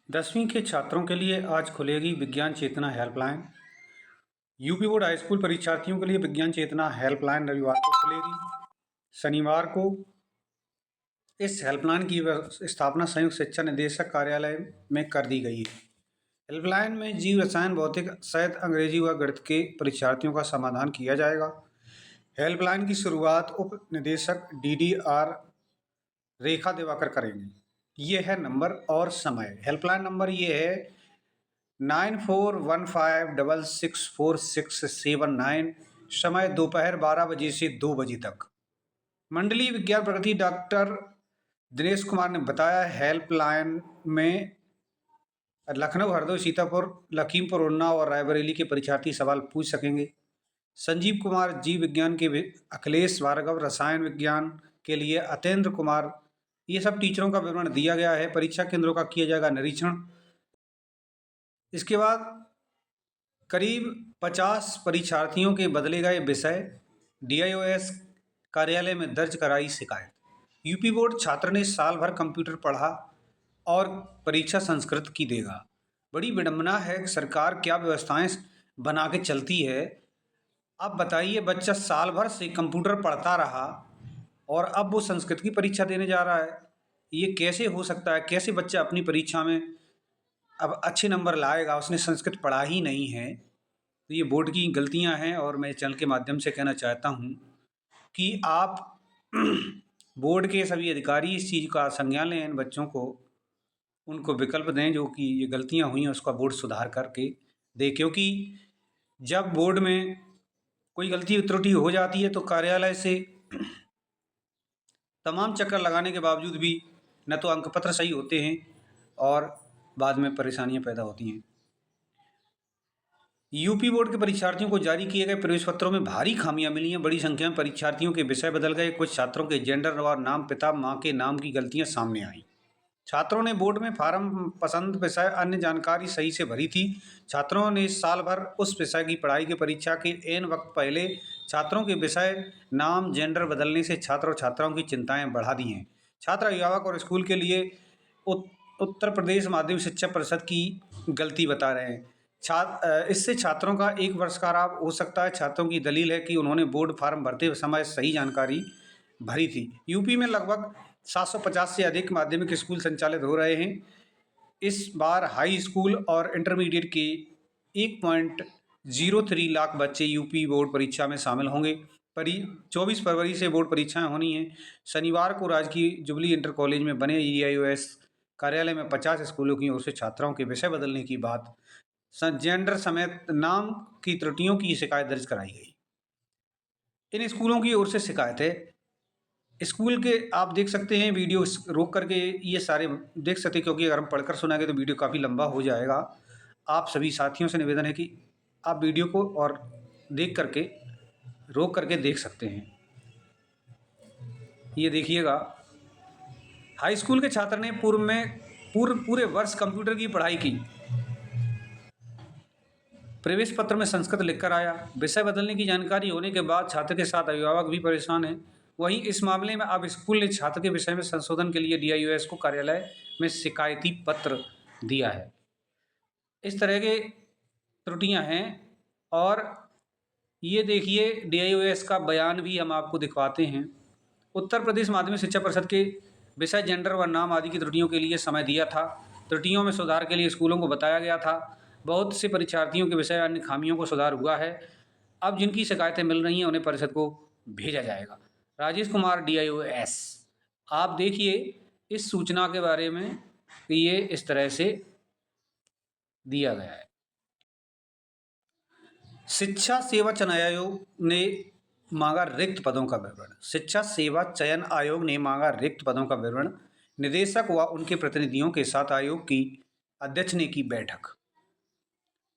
10वीं के छात्रों के लिए आज खुलेगी विज्ञान चेतना helpline. UP board high school परीक्षार्थियों के लिए विज्ञान चेतना हेल्पलाइन रविवार को खुलेगी। शनिवार को इस हेल्पलाइन की स्थापना संयुक्त शिक्षा निदेशक कार्यालय में कर दी गई है। हेल्पलाइन में जीव रसायन, भौतिक, शायद अंग्रेजी व गणित के परीक्षार्थियों का समाधान किया जाएगा। हेल्पलाइन की शुरुआत उप निदेशक DDR रेखा दिवाकर करेंगे। ये है नंबर और समय। हेल्पलाइन नंबर ये है 9415664679। समय दोपहर 12 बजे से 2 बजे तक। मंडलीय विज्ञान प्रगति डॉक्टर दिनेश कुमार ने बताया, हेल्पलाइन में लखनऊ, हरदोई, सीतापुर, लखीमपुर, उन्नाव और रायबरेली के परीक्षार्थी सवाल पूछ सकेंगे। संजीव कुमार जीव विज्ञान के, अखिलेश भार्गव रसायन विज्ञान के लिए, अतेंद्र कुमार, ये सब टीचरों का विवरण दिया गया है। परीक्षा केंद्रों का किया जाएगा निरीक्षण। इसके बाद करीब 50 परीक्षार्थियों के बदले गए विषय। DIOS कार्यालय में दर्ज कराई शिकायत। यूपी बोर्ड छात्र ने साल भर कंप्यूटर पढ़ा और परीक्षा संस्कृत की देगा। बड़ी विडंबना है कि सरकार क्या व्यवस्थाएं बना के चलती है। अब बताइए, बच्चा साल भर से कंप्यूटर पढ़ता रहा और अब वो संस्कृत की परीक्षा देने जा रहा है। ये कैसे हो सकता है? कैसे बच्चा अपनी परीक्षा में अब अच्छे नंबर लाएगा? उसने संस्कृत पढ़ा ही नहीं है। तो ये बोर्ड की गलतियां हैं और मैं चैनल के माध्यम से कहना चाहता हूं कि आप बोर्ड के सभी अधिकारी इस चीज़ का संज्ञान लें, इन बच्चों को उनको विकल्प दें, जो कि ये गलतियां हुई हैं उसका बोर्ड सुधार करके दे। क्योंकि जब बोर्ड में कोई गलती त्रुटि हो जाती है तो कार्यालय से तमाम चक्कर लगाने के बावजूद भी न तो अंक पत्र सही होते हैं और बाद में परेशानियां पैदा होती हैं। यूपी बोर्ड के परीक्षार्थियों को जारी किए गए प्रवेश पत्रों में भारी खामियां मिली हैं। बड़ी संख्या में परीक्षार्थियों के विषय बदल गए। कुछ छात्रों के जेंडर और नाम, पिता मां के नाम की गलतियां सामने आईं। छात्रों ने बोर्ड में फार्म पसंद विषय अन्य जानकारी सही से भरी थी। छात्रों ने साल भर उस विषय की पढ़ाई की परीक्षा के एन वक्त पहले छात्रों के विषय, नाम, जेंडर बदलने से छात्र और छात्राओं की चिंताएं बढ़ा दी हैं। छात्र, अभिभावक और स्कूल के लिए उत्तर प्रदेश माध्यमिक शिक्षा परिषद की गलती बता रहे हैं। इससे छात्रों का 1 वर्ष का खराब हो सकता है। छात्रों की दलील है कि उन्होंने बोर्ड फार्म भरते समय सही जानकारी भरी थी। यूपी में लगभग 750 से अधिक माध्यमिक स्कूल संचालित हो रहे हैं। इस बार हाई स्कूल और इंटरमीडिएट के 1.03 लाख बच्चे यूपी बोर्ड परीक्षा में शामिल होंगे। 24 फरवरी से बोर्ड परीक्षाएं होनी हैं। शनिवार को राजकीय जुबली इंटर कॉलेज में बने DIOS कार्यालय में 50 स्कूलों की ओर से छात्राओं के विषय बदलने की बात, जेंडर समेत नाम की त्रुटियों की शिकायत दर्ज कराई गई। इन स्कूलों की ओर से शिकायत है। स्कूल के आप देख सकते हैं, वीडियो रोक करके ये सारे देख सकते हैं, क्योंकि अगर हम पढ़कर सुनाएंगे तो वीडियो काफ़ी लंबा हो जाएगा। आप सभी साथियों से निवेदन है कि आप वीडियो को और देख करके रोक करके देख सकते हैं। ये देखिएगा, हाई स्कूल के छात्र ने पूरे वर्ष कंप्यूटर की पढ़ाई की। प्रवेश पत्र में संस्कृत लिखकर आया। विषय बदलने की जानकारी होने के बाद छात्र के साथ अभिभावक भी परेशान हैं। वहीं इस मामले में अब स्कूल ने छात्र के विषय में संशोधन के लिए DIOS को कार्यालय में शिकायती पत्र दिया है। इस तरह के त्रुटियां हैं। और ये देखिए, DIOS का बयान भी हम आपको दिखवाते हैं। उत्तर प्रदेश माध्यमिक शिक्षा परिषद के विषय, जेंडर व नाम आदि की त्रुटियों के लिए समय दिया था। त्रुटियों में सुधार के लिए स्कूलों को बताया गया था। बहुत से परीक्षार्थियों के विषय अन्य खामियों को सुधार हुआ है। अब जिनकी शिकायतें मिल रही हैं उन्हें परिषद को भेजा जाएगा। राजेश कुमार, DIOS, आप देखिए इस सूचना के बारे में कि ये इस तरह से दिया गया है। शिक्षा सेवा चयन आयोग ने मांगा रिक्त पदों का विवरण। शिक्षा सेवा चयन आयोग ने मांगा रिक्त पदों का विवरण। निदेशक व उनके प्रतिनिधियों के साथ आयोग की अध्यक्ष ने की बैठक।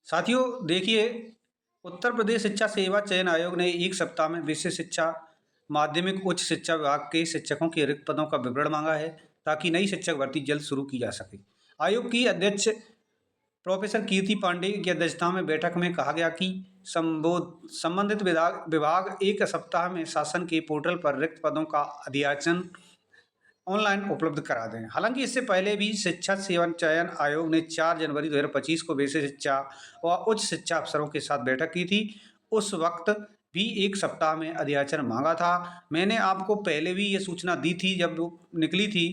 साथियों देखिए, उत्तर प्रदेश शिक्षा सेवा चयन आयोग ने 1 सप्ताह में विशेष शिक्षा, माध्यमिक उच्च शिक्षा विभाग के शिक्षकों के रिक्त पदों का विवरण मांगा है, ताकि नई शिक्षक भर्ती जल्द शुरू की जा सके। आयोग की अध्यक्ष प्रोफेसर कीर्ति पांडे की अध्यक्षता में बैठक में कहा गया कि संबंधित विभाग 1 सप्ताह में शासन के पोर्टल पर रिक्त पदों का अध्याचन ऑनलाइन उपलब्ध करा दें। हालांकि इससे पहले भी शिक्षा सेवा चयन आयोग ने 4 जनवरी 2025 को बेसिक शिक्षा व उच्च शिक्षा अफसरों के साथ बैठक की थी। उस वक्त भी 1 सप्ताह में अध्याचन मांगा था। मैंने आपको पहले भी ये सूचना दी थी जब वो निकली थी,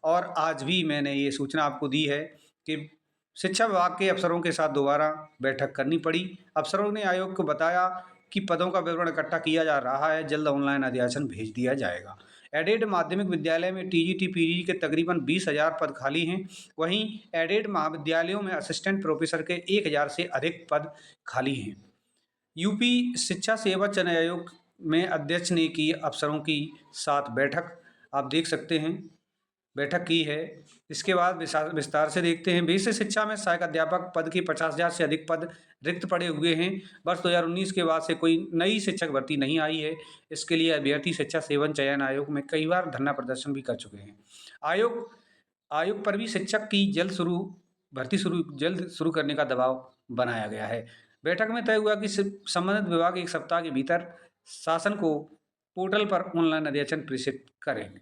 और आज भी मैंने ये सूचना आपको दी है कि शिक्षा विभाग के अफसरों के साथ दोबारा बैठक करनी पड़ी। अफसरों ने आयोग को बताया कि पदों का विवरण इकट्ठा किया जा रहा है, जल्द ऑनलाइन अध्याचन भेज दिया जाएगा। एडेड माध्यमिक विद्यालय में टीजीटी पीजी के तकरीबन 20,000 पद खाली हैं। वहीं एडेड महाविद्यालयों में असिस्टेंट प्रोफेसर के 1,000 से अधिक पद खाली हैं। यूपी शिक्षा सेवा चयन आयोग में अध्यक्ष ने की अफसरों की साथ बैठक, आप देख सकते हैं बैठक की है। इसके बाद विस्तार से देखते हैं। बेसिक शिक्षा में सहायक अध्यापक पद के 50,000 से अधिक पद रिक्त पड़े हुए हैं। वर्ष 2019 के बाद से कोई नई शिक्षक भर्ती नहीं आई है। इसके लिए अभ्यर्थी शिक्षा सेवन चयन आयोग में कई बार धरना प्रदर्शन भी कर चुके हैं। आयोग आयोग पर भी शिक्षक की भर्ती जल्द शुरू करने का दबाव बनाया गया है। बैठक में तय हुआ कि संबंधित विभाग 1 सप्ताह के भीतर शासन को पोर्टल पर ऑनलाइन अध्याचन प्रेषित करेंगे।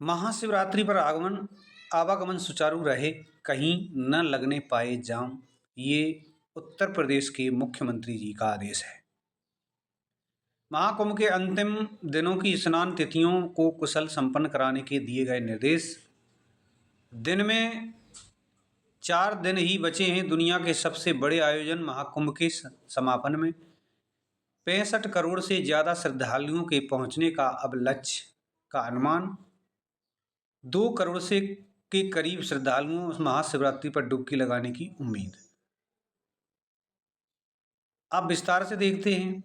महाशिवरात्रि पर आवागमन सुचारू रहे, कहीं न लगने पाए जाम, ये उत्तर प्रदेश के मुख्यमंत्री जी का आदेश है। महाकुंभ के अंतिम दिनों की स्नान तिथियों को कुशल संपन्न कराने के दिए गए निर्देश। दिन में 4 दिन ही बचे हैं दुनिया के सबसे बड़े आयोजन महाकुंभ के समापन में। 65 करोड़ से ज़्यादा श्रद्धालुओं के पहुंचने का अब लक्ष्य का अनुमान। 2 करोड़ से के करीब श्रद्धालुओं महाशिवरात्रि पर डुबकी लगाने की उम्मीद। अब विस्तार से देखते हैं।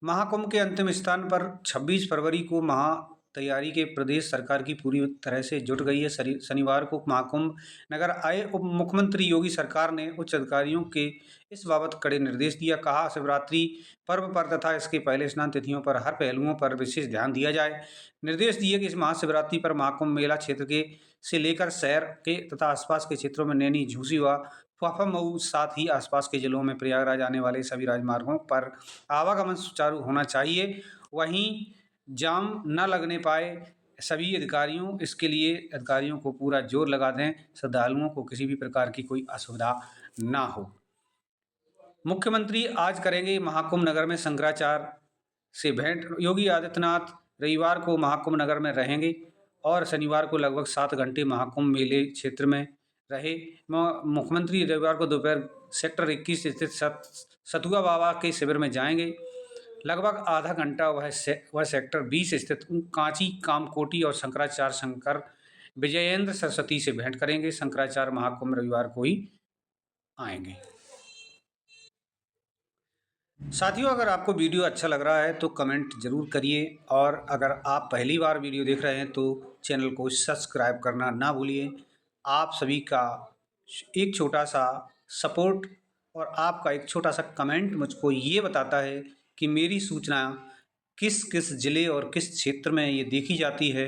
महाकुंभ के अंतिम स्थान पर 26 फरवरी को महा तैयारी के प्रदेश सरकार की पूरी तरह से जुट गई है। शनिवार को महाकुंभ नगर आए उप मुख्यमंत्री योगी सरकार ने उच्च अधिकारियों के इस बाबत कड़े निर्देश दिया। कहा, शिवरात्रि पर्व पर तथा इसके पहले स्नान तिथियों पर हर पहलुओं पर विशेष ध्यान दिया जाए। निर्देश दिए कि इस महाशिवरात्रि पर महाकुंभ मेला क्षेत्र के से लेकर शहर के तथा आसपास के क्षेत्रों में नैनी, झूसी व फाफामऊ, साथ ही आसपास के जिलों में प्रयागराज आने वाले सभी राजमार्गों पर आवागमन सुचारू होना चाहिए। वहीं जाम न लगने पाए, सभी अधिकारियों को पूरा जोर लगा दें, श्रद्धालुओं को किसी भी प्रकार की कोई असुविधा ना हो। मुख्यमंत्री आज करेंगे महाकुंभ नगर में शंकराचार्य से भेंट। योगी आदित्यनाथ रविवार को महाकुंभ नगर में रहेंगे और शनिवार को लगभग 7 घंटे महाकुंभ मेले क्षेत्र में रहे। मुख्यमंत्री रविवार को दोपहर सेक्टर 21 स्थित सतुआ बाबा के शिविर में जाएंगे। लगभग आधा घंटा वह सेक्टर 20 स्थित कांची, कामकोटी और शंकराचार्य शंकर विजयेंद्र सरस्वती से भेंट करेंगे। शंकराचार्य महाकुंभ रविवार को ही आएंगे। साथियों, अगर आपको वीडियो अच्छा लग रहा है तो कमेंट ज़रूर करिए, और अगर आप पहली बार वीडियो देख रहे हैं तो चैनल को सब्सक्राइब करना ना भूलिए। आप सभी का एक छोटा सा सपोर्ट और आपका एक छोटा सा कमेंट मुझको ये बताता है कि मेरी सूचना किस किस ज़िले और किस क्षेत्र में ये देखी जाती है।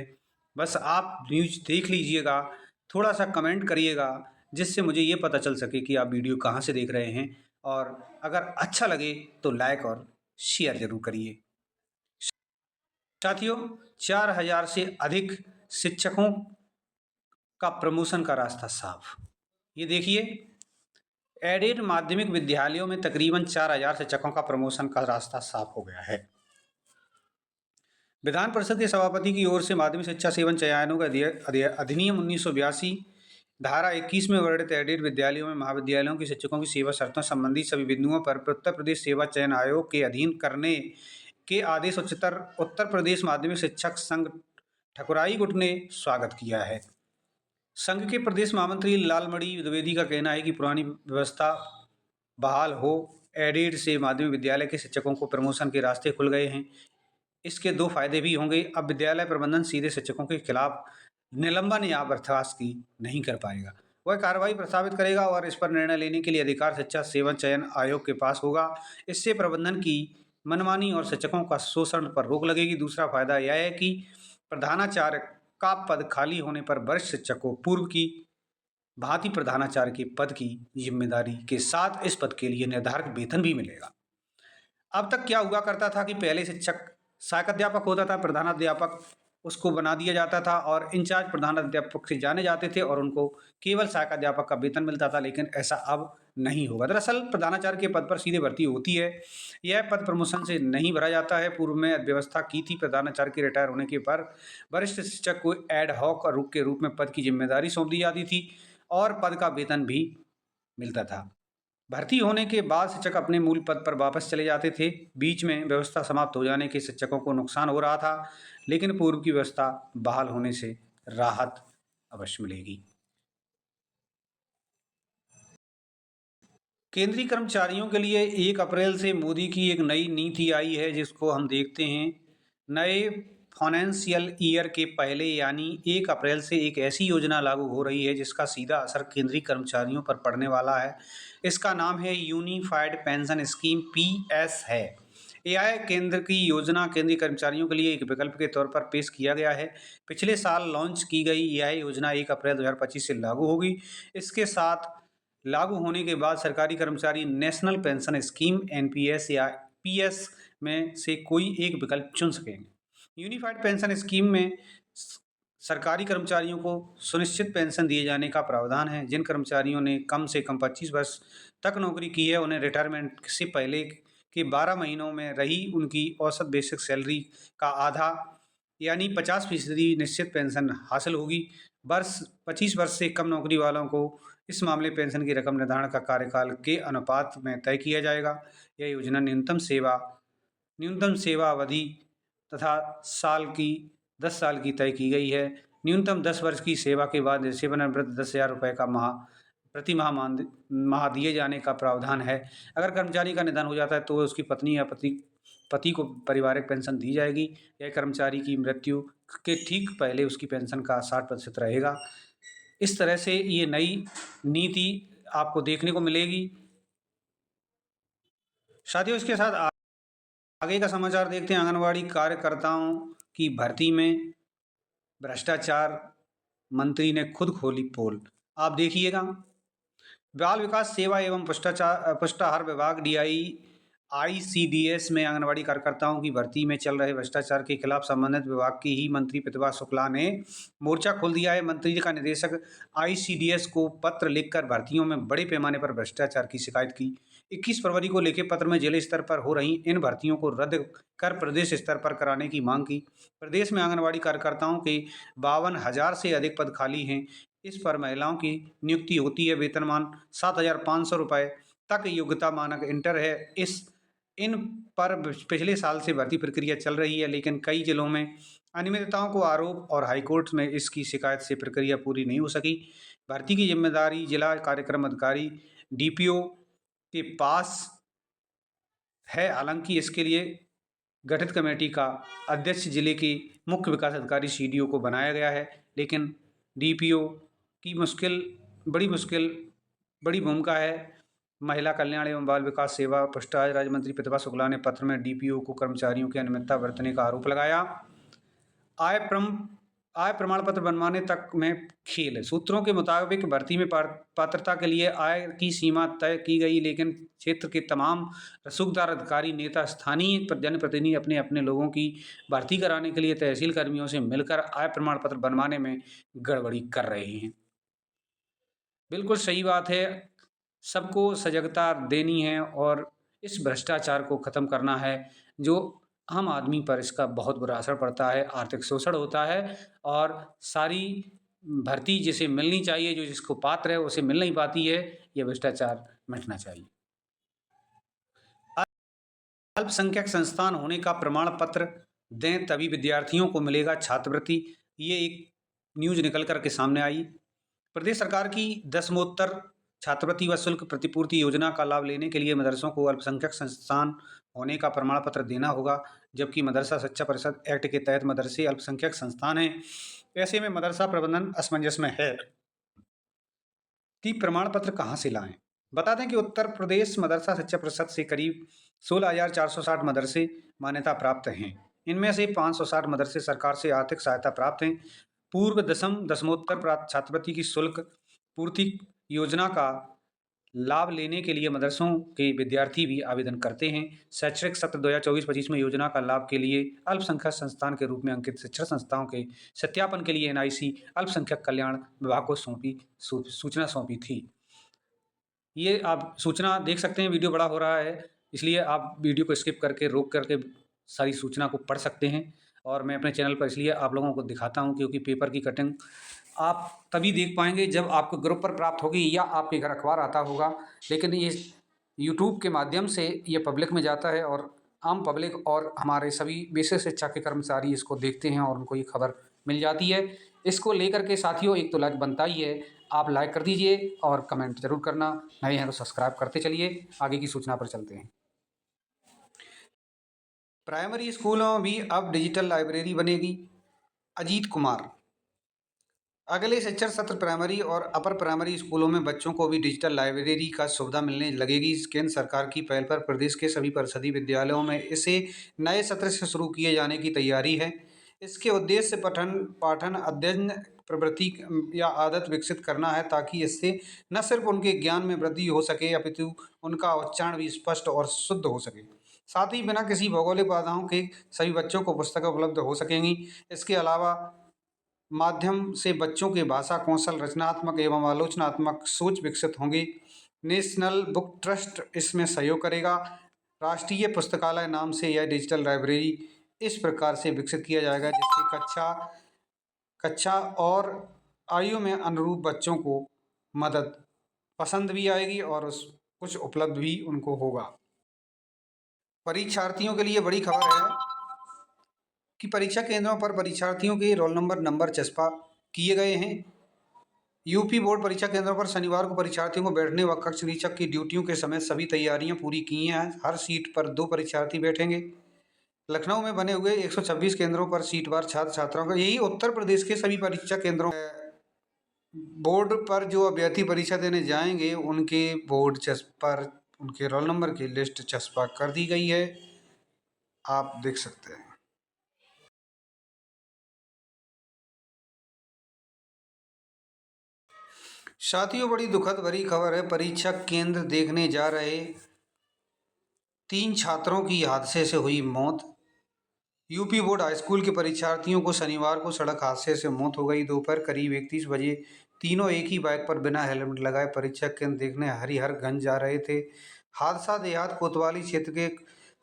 बस आप न्यूज़ देख लीजिएगा, थोड़ा सा कमेंट करिएगा, जिससे मुझे ये पता चल सके कि आप वीडियो कहाँ से देख रहे हैं, और अगर अच्छा लगे तो लाइक और शेयर जरूर करिए। साथियों, 4,000 से अधिक शिक्षकों का प्रमोशन का रास्ता साफ। ये देखिए, एडेड माध्यमिक विद्यालयों में तकरीबन 4,000 शिक्षकों का प्रमोशन का रास्ता साफ हो गया है। विधान परिषद के सभापति की ओर से माध्यमिक शिक्षा सेवन चयनों का अधिनियम 1982 धारा 21 में वर्णित एडेड विद्यालयों में महाविद्यालयों के शिक्षकों की सेवा शर्तों संबंधी सभी बिंदुओं पर उत्तर प्रदेश सेवा चयन आयोग के अधीन करने के आदेश उत्तर प्रदेश माध्यमिक शिक्षक संघ ठकुराई गुट ने स्वागत किया है। संघ के प्रदेश महामंत्री लालमणि द्विवेदी का कहना है कि पुरानी व्यवस्था बहाल हो, एडेड से माध्यमिक विद्यालय के शिक्षकों को प्रमोशन के रास्ते खुल गए हैं। इसके 2 फायदे भी होंगे। अब विद्यालय प्रबंधन सीधे शिक्षकों के खिलाफ निलंबन या बर्खास्त की नहीं कर पाएगा। वह कार्रवाई प्रस्तावित करेगा और इस पर निर्णय लेने के लिए अधिकार शिक्षा सेवा चयन आयोग के पास होगा। इससे प्रबंधन की मनमानी और शिक्षकों का शोषण पर रोक लगेगी। दूसरा फायदा यह है कि प्रधानाचार्य का पद खाली होने पर वरिष्ठ शिक्षक को पूर्व की भांति प्रधानाचार्य के पद की जिम्मेदारी के साथ इस पद के लिए निर्धारित वेतन भी मिलेगा। अब तक क्या हुआ करता था कि पहले शिक्षक सहायक अध्यापक होता था, प्रधानाध्यापक उसको बना दिया जाता था और इंचार्ज प्रधानाध्यापक से जाने जाते थे और उनको केवल सहायक अध्यापक का वेतन मिलता था, लेकिन ऐसा अब नहीं होगा। दरअसल प्रधानाचार्य के पद पर सीधे भर्ती होती है। यह पद प्रमोशन से नहीं भरा जाता है। पूर्व में व्यवस्था की थी, प्रधानाचार्य के रिटायर होने के पर वरिष्ठ शिक्षक को एड हॉक के रूप में पद की जिम्मेदारी सौंप दी जाती थी और पद का वेतन भी मिलता था। भर्ती होने के बाद शिक्षक अपने मूल पद पर वापस चले जाते थे। बीच में व्यवस्था समाप्त हो जाने के शिक्षकों को नुकसान हो रहा था, लेकिन पूर्व की व्यवस्था बहाल होने से राहत अवश्य मिलेगी। केंद्रीय कर्मचारियों के लिए 1 अप्रैल से मोदी की एक नई नीति आई है, जिसको हम देखते हैं। नए फाइनेंशियल ईयर के पहले यानी 1 अप्रैल से एक ऐसी योजना लागू हो रही है जिसका सीधा असर केंद्रीय कर्मचारियों पर पड़ने वाला है। इसका नाम है यूनिफाइड पेंशन स्कीम, पीएस है। यह केंद्र की योजना केंद्रीय कर्मचारियों के लिए एक विकल्प के तौर पर पेश किया गया है। पिछले साल लॉन्च की गई यह योजना 1 अप्रैल 2025 से लागू होगी। इसके साथ लागू होने के बाद सरकारी कर्मचारी नेशनल पेंशन स्कीम एनपीएस या पीएस में से कोई एक विकल्प चुन सकेंगे। यूनिफाइड पेंशन स्कीम में सरकारी कर्मचारियों को सुनिश्चित पेंशन दिए जाने का प्रावधान है। जिन कर्मचारियों ने कम से कम 25 वर्ष तक नौकरी की है, उन्हें रिटायरमेंट से पहले के 12 महीनों में रही उनकी औसत बेसिक सैलरी का आधा यानी 50% निश्चित पेंशन हासिल होगी। 25 वर्ष से कम नौकरी वालों को इस मामले पेंशन की रकम निर्धारण का कार्यकाल के अनुपात में तय किया जाएगा। यह योजना न्यूनतम सेवा अवधि तथा 10 साल की तय की गई है। न्यूनतम 10 वर्ष की सेवा के बाद सेवानिवृत्त 10,000 रुपये का प्रति माह दिए जाने का प्रावधान है। अगर कर्मचारी का निधन हो जाता है तो उसकी पत्नी या पति को पारिवारिक पेंशन दी जाएगी। यह कर्मचारी की मृत्यु के ठीक पहले उसकी पेंशन का 60% रहेगा। इस तरह से ये नई नीति आपको देखने को मिलेगी। साथियों, इसके साथ आगे का समाचार देखते हैं। आंगनवाड़ी कार्यकर्ताओं की भर्ती में भ्रष्टाचार, मंत्री ने खुद खोली पोल। आप देखिएगा। बाल विकास सेवा एवं पुष्टाहार विभाग आईसीडीएस में आंगनवाड़ी कार्यकर्ताओं की भर्ती में चल रहे भ्रष्टाचार के खिलाफ संबंधित विभाग की ही मंत्री प्रतिभा शुक्ला ने मोर्चा खोल दिया है। मंत्री जी का निदेशक आईसीडीएस को पत्र लिखकर भर्तियों में बड़े पैमाने पर भ्रष्टाचार की शिकायत की। 21 फरवरी को लिखे पत्र में जिले स्तर पर हो रही इन भर्तियों को रद्द कर प्रदेश स्तर पर कराने की मांग की। प्रदेश में आंगनवाड़ी कार्यकर्ताओं के 52,000 से अधिक पद खाली हैं। इस पर महिलाओं की नियुक्ति होती है। वेतनमान 7,500 रुपये तक योग्यता मानक इंटर है। इन पर पिछले साल से भर्ती प्रक्रिया चल रही है, लेकिन कई जिलों में अनियमितताओं को आरोप और हाईकोर्ट में इसकी शिकायत से प्रक्रिया पूरी नहीं हो सकी। भर्ती की जिम्मेदारी जिला कार्यक्रम अधिकारी डीपीओ के पास है। हालांकि इसके लिए गठित कमेटी का अध्यक्ष जिले के मुख्य विकास अधिकारी सीडीओ को बनाया गया है, लेकिन डीपीओ की बड़ी भूमिका है। महिला कल्याण एवं बाल विकास सेवा पुष्टाहार राज्य मंत्री प्रतिभा शुक्ला ने पत्र में डीपीओ को कर्मचारियों की अनियमितता बरतने का आरोप लगाया। आय प्रमाण पत्र बनवाने तक में खेल है। सूत्रों के मुताबिक भर्ती में पात्रता के लिए आय की सीमा तय की गई, लेकिन क्षेत्र के तमाम रसूखदार अधिकारी, नेता, स्थानीय जनप्रतिनिधि अपने अपने लोगों की भर्ती कराने के लिए तहसील कर्मियों से मिलकर आय प्रमाण पत्र बनवाने में गड़बड़ी कर रहे हैं। बिल्कुल सही बात है। सबको सजगता देनी है और इस भ्रष्टाचार को ख़त्म करना है। जो आम आदमी पर इसका बहुत बुरा असर पड़ता है, आर्थिक शोषण होता है और सारी भर्ती जिसे मिलनी चाहिए, जो जिसको पात्र है, उसे मिल नहीं पाती है। ये भ्रष्टाचार मिटना चाहिए। अल्पसंख्यक संस्थान होने का प्रमाण पत्र दें तभी विद्यार्थियों को मिलेगा छात्रवृत्ति। ये एक न्यूज़ निकल कर के सामने आई। प्रदेश सरकार की दसमोत्तर छात्रवृत्ति व शुल्क प्रतिपूर्ति योजना का लाभ लेने के लिए मदरसों को अल्पसंख्यक संस्थान होने का प्रमाण पत्र देना होगा, जबकि मदरसा शिक्षा परिषद एक्ट के तहत मदरसे अल्पसंख्यक संस्थान हैं। ऐसे में मदरसा प्रबंधन असमंजस में है कि प्रमाण पत्र कहाँ से लाएं। बता दें कि उत्तर प्रदेश मदरसा शिक्षा परिषद से करीब 16,460 मदरसे मान्यता प्राप्त हैं। इनमें से 560 मदरसे सरकार से आर्थिक सहायता प्राप्त हैं। पूर्व दसमोत्तर प्राप्त छात्रवृत्ति की शुल्क पूर्ति योजना का लाभ लेने के लिए मदरसों के विद्यार्थी भी आवेदन करते हैं। शैक्षणिक सत्र 2024-25 में योजना का लाभ के लिए अल्पसंख्यक संस्थान के रूप में अंकित शिक्षण संस्थाओं के सत्यापन के लिए एनआईसी अल्पसंख्यक कल्याण विभाग को सूचना सौंपी थी। ये आप सूचना देख सकते हैं, वीडियो बड़ा हो रहा है, इसलिए आप वीडियो को स्किप करके, रोक करके सारी सूचना को पढ़ सकते हैं। और मैं अपने चैनल पर इसलिए आप लोगों को दिखाता हूँ क्योंकि पेपर की कटिंग आप तभी देख पाएँगे जब आपको ग्रुप पर प्राप्त होगी या आपके घर अखबार आता होगा। लेकिन ये यूट्यूब के माध्यम से ये पब्लिक में जाता है और आम पब्लिक और हमारे सभी विशेष शिक्षा के कर्मचारी इसको देखते हैं और उनको ये खबर मिल जाती है। इसको लेकर के साथियों एक तो लाइक बनता ही है, आप लाइक कर दीजिए और कमेंट ज़रूर करना, नए हैं तो सब्सक्राइब करते चलिए। आगे की सूचना पर चलते हैं। प्राइमरी स्कूलों में भी अब डिजिटल लाइब्रेरी बनेगी। अजीत कुमार। अगले शिक्षण सत्र प्राइमरी और अपर प्राइमरी स्कूलों में बच्चों को भी डिजिटल लाइब्रेरी का सुविधा मिलने लगेगी। केंद्र सरकार की पहल पर प्रदेश के सभी परिषदीय विद्यालयों में इसे नए सत्र से शुरू किए जाने की तैयारी है। इसके उद्देश्य पठन पाठन अध्ययन प्रवृत्ति या आदत विकसित करना है ताकि इससे न सिर्फ उनके ज्ञान में वृद्धि हो सके अपितु उनका उच्चारण भी स्पष्ट और शुद्ध हो सके। साथ ही बिना किसी भौगोलिक बाधाओं के सभी बच्चों को पुस्तकें उपलब्ध हो सकेंगी। इसके अलावा माध्यम से बच्चों के भाषा कौशल, रचनात्मक एवं आलोचनात्मक सोच विकसित होंगी। नेशनल बुक ट्रस्ट इसमें सहयोग करेगा। राष्ट्रीय पुस्तकालय नाम से यह डिजिटल लाइब्रेरी इस प्रकार से विकसित किया जाएगा जिससे कक्षा कक्षा और आयु में अनुरूप बच्चों को मदद पसंद भी आएगी और उस कुछ उपलब्ध भी उनको होगा। परीक्षार्थियों के लिए बड़ी खबर है कि परीक्षा केंद्रों पर परीक्षार्थियों के रोल नंबर चस्पा किए गए हैं। यूपी बोर्ड परीक्षा केंद्रों पर शनिवार को परीक्षार्थियों को बैठने व कक्ष निरीक्षक की ड्यूटियों के समय सभी तैयारियां पूरी की हैं। हर सीट पर 2 परीक्षार्थी बैठेंगे। लखनऊ में बने हुए 126 केंद्रों पर सीटवार छात्र छात्राओं का यही उत्तर प्रदेश के सभी परीक्षा केंद्रों बोर्ड पर जो अभ्यर्थी परीक्षा देने जाएंगे उनके बोर्ड पर उनके रोल नंबर की लिस्ट चस्पा कर दी गई है, आप देख सकते हैं। साथियों बड़ी दुखद भरी खबर है। परीक्षा केंद्र देखने जा रहे 3 छात्रों की हादसे से हुई मौत। यूपी बोर्ड हाईस्कूल के परीक्षार्थियों को शनिवार को सड़क हादसे से मौत हो गई। दोपहर करीब 31 बजे तीनों एक ही बाइक पर बिना हेलमेट लगाए परीक्षा केंद्र देखने हरिहरगंज जा रहे थे। हादसा देहात कोतवाली क्षेत्र के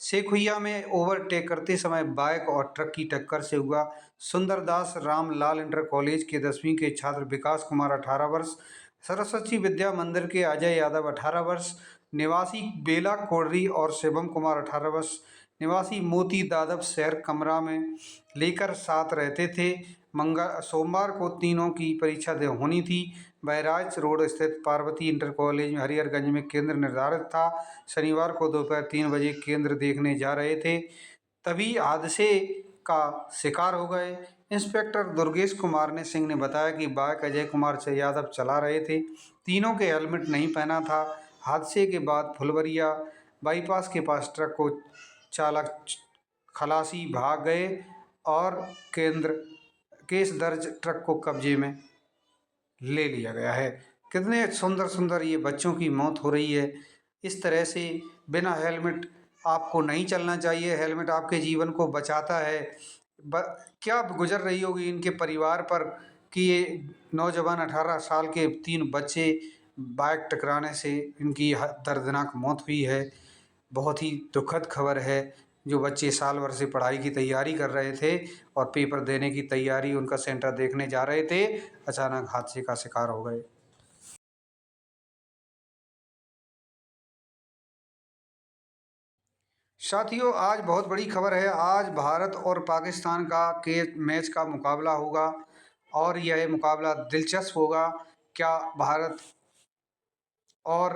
शेखुइया में ओवरटेक करते समय बाइक और ट्रक की टक्कर से हुआ। सुंदरदास रामलाल इंटर कॉलेज के 10वीं के छात्र विकास कुमार 18 वर्ष, सरस्वती विद्या मंदिर के अजय यादव 18 वर्ष निवासी बेला कोडरी और शिवम कुमार 18 वर्ष निवासी मोती दादव शहर कमरा में लेकर साथ रहते थे। सोमवार को तीनों की परीक्षा होनी थी। बहराइच रोड स्थित पार्वती इंटर कॉलेज में हरिहरगंज में केंद्र निर्धारित था। शनिवार को दोपहर 3 बजे केंद्र देखने जा रहे थे, तभी हादसे का शिकार हो गए। इंस्पेक्टर दुर्गेश कुमार ने सिंह ने बताया कि बाइक अजय कुमार से यादव चला रहे थे। तीनों के हेलमेट नहीं पहना था। हादसे के बाद फुलवरिया बाईपास के पास ट्रक को चालक खलासी भाग गए और केस दर्ज ट्रक को कब्जे में ले लिया गया है। कितने सुंदर सुंदर ये बच्चों की मौत हो रही है। इस तरह से बिना हेलमेट आपको नहीं चलना चाहिए। हेलमेट आपके जीवन को बचाता है। क्या गुजर रही होगी इनके परिवार पर कि ये नौजवान 18 साल के 3 बच्चे बाइक टकराने से इनकी दर्दनाक मौत हुई है। बहुत ही दुखद खबर है। जो बच्चे साल भर से पढ़ाई की तैयारी कर रहे थे और पेपर देने की तैयारी उनका सेंटर देखने जा रहे थे, अचानक हादसे का शिकार हो गए। साथियों आज बहुत बड़ी खबर है। आज भारत और पाकिस्तान का के मैच का मुकाबला होगा और यह मुकाबला दिलचस्प होगा। क्या भारत और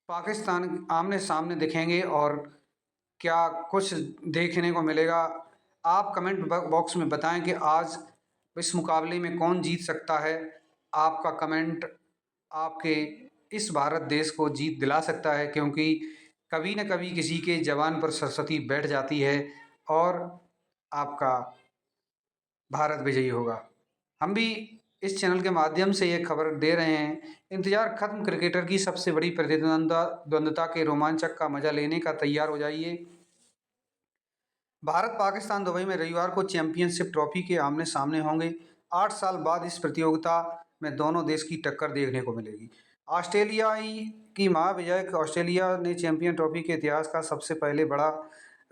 पाकिस्तान आमने सामने दिखेंगे और क्या कुछ देखने को मिलेगा? आप कमेंट बॉक्स में बताएं कि आज इस मुकाबले में कौन जीत सकता है। आपका कमेंट आपके इस भारत देश को जीत दिला सकता है, क्योंकि कभी न कभी किसी के जवान पर सरस्वती बैठ जाती है और आपका भारत विजयी होगा। हम भी इस चैनल के माध्यम से ये खबर दे रहे हैं। इंतजार खत्म, क्रिकेटर की सबसे बड़ी प्रतिद्वंद्विता के रोमांचक का मजा लेने का तैयार हो जाइए। भारत पाकिस्तान दुबई में रविवार को चैंपियनशिप ट्रॉफी के आमने सामने होंगे। 8 साल बाद इस प्रतियोगिता में दोनों देश की टक्कर देखने को मिलेगी। ऑस्ट्रेलियाई की महाविजय ऑस्ट्रेलिया ने चैंपियन ट्रॉफी के इतिहास का सबसे पहले बड़ा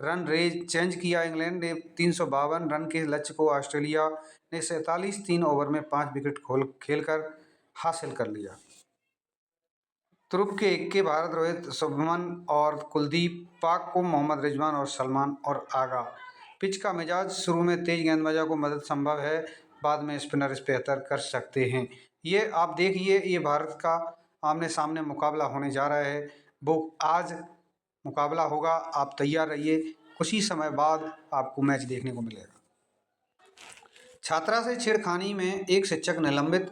रन रेज चेंज किया। इंग्लैंड ने 352 रन के लक्ष्य को ऑस्ट्रेलिया ने 47 3 ओवर में 5 विकेट खेलकर हासिल कर लिया। ध्रुव के इक्के भारत रोहित, शुभमन और कुलदीप, पाक को मोहम्मद रिजवान और सलमान और आगा। पिच का मिजाज, शुरू में तेज गेंदबाजों को मदद संभव है, बाद में स्पिनर्स बेहतर कर सकते हैं। ये आप देखिए, ये भारत का आमने सामने मुकाबला होने जा रहा है। वो आज मुकाबला होगा, आप तैयार रहिए। कुछ ही समय बाद आपको मैच देखने को मिलेगा। छात्रा से छेड़खानी में एक शिक्षक निलंबित।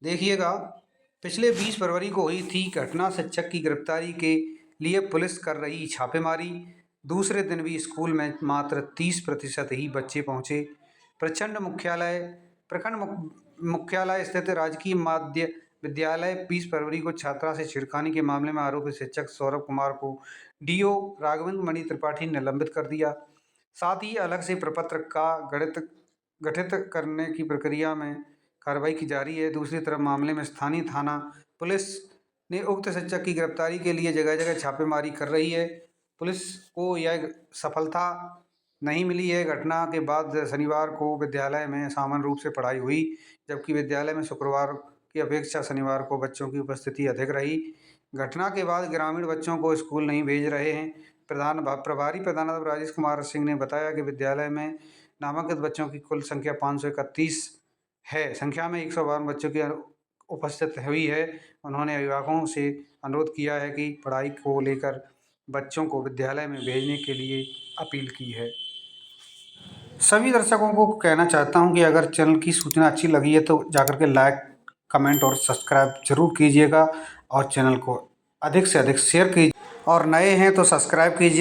देखिएगा, पिछले 20 फरवरी को हुई थी घटना। शिक्षक की गिरफ्तारी के लिए पुलिस कर रही छापेमारी। दूसरे दिन भी स्कूल में मात्र 30% ही बच्चे पहुंचे। प्रखंड मुख्यालय स्थित राजकीय माध्य विद्यालय 20 फरवरी को छात्रा से छेड़खानी के मामले में आरोपी शिक्षक सौरभ कुमार को डीओ राघवेंद्र मणि त्रिपाठी ने निलंबित कर दिया। साथ ही अलग से प्रपत्र का गठित करने की प्रक्रिया में कार्रवाई की जारी है। दूसरी तरफ मामले में स्थानीय थाना पुलिस ने उक्त शिक्षक की गिरफ्तारी के लिए जगह जगह छापेमारी कर रही है। पुलिस को यह सफलता नहीं मिली है। घटना के बाद शनिवार को विद्यालय में सामान्य रूप से पढ़ाई हुई, जबकि विद्यालय में शुक्रवार की अपेक्षा शनिवार को बच्चों की उपस्थिति अधिक रही। घटना के बाद ग्रामीण बच्चों को स्कूल नहीं भेज रहे हैं। प्रभारी प्रधानाध्यापक राजेश कुमार सिंह ने बताया कि विद्यालय में नामांकित बच्चों की कुल संख्या 531 है। संख्या में 152 बच्चों की उपस्थित हुई है। उन्होंने अभिभावकों से अनुरोध किया है कि पढ़ाई को लेकर बच्चों को विद्यालय में भेजने के लिए अपील की है। सभी दर्शकों को कहना चाहता हूं कि अगर चैनल की सूचना अच्छी लगी है तो जाकर के लाइक, कमेंट और सब्सक्राइब जरूर कीजिएगा और चैनल को अधिक से अधिक शेयर कीजिए और नए हैं तो सब्सक्राइब कीजिए।